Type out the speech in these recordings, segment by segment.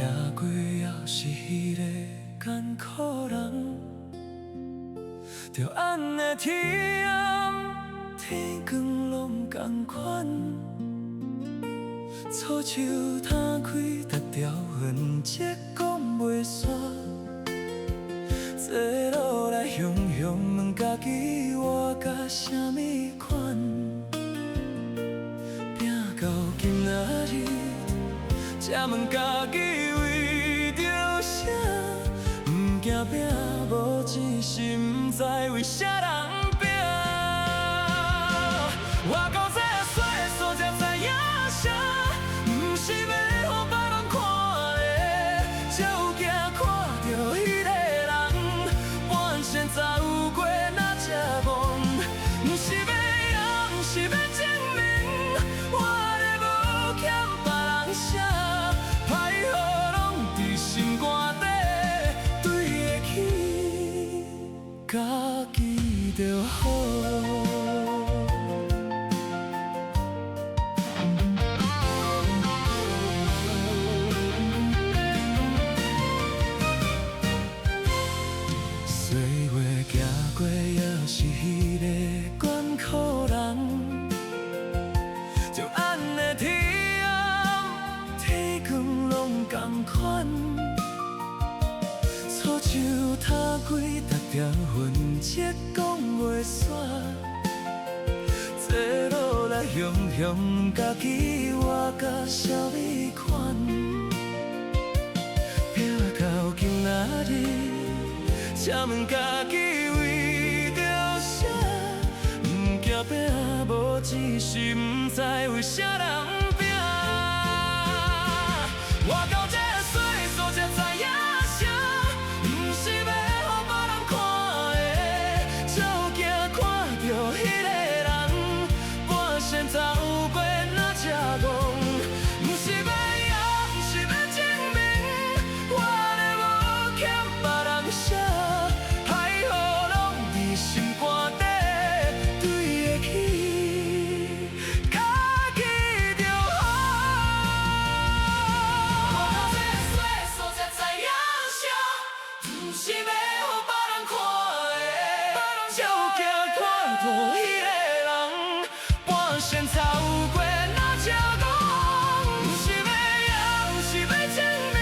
行过也是迄个艰苦人，着安尼天暗天光拢同款，草树摊开，逐条痕迹讲袂煞，坐落来雄雄问家己活甲啥物款，拼到今仔日。 才问家己为着啥，不惊拼，无钱是不知为啥人拼。我到这岁数才知影啥，不是要予别人看的，才有惊看到迄个人半生走过哪只梦，不是要赢，不是要证明，我的无欠别人啥。 家己就好。岁月行过，也是迄个艰苦人，就安尼天暗天光拢同款。 草树摊开，逐条痕迹讲袂煞，坐落来雄雄家己活甲啥物款，拼到今仔日，才问家己为着啥，不惊拼，无钱是不知为啥人拼。我到这岁数才知影。 走过哪只梦，不是要赢，不是要证明，我的无欠别人啥，海雨拢伫心肝底，对得起，家己就好。我到这岁数才知影啥，不是要予别人看的，才有惊看破迄个。 先走过哪只路，不是要赢，不是要证明，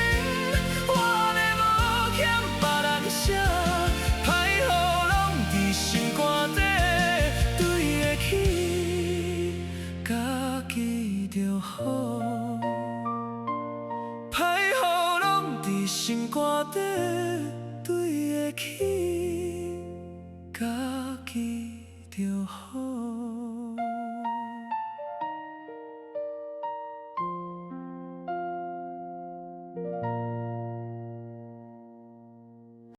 我的无欠别人啥，歹雨拢伫心肝底，对得起，家己就好。歹雨拢伫心肝底，对得起，家己就好。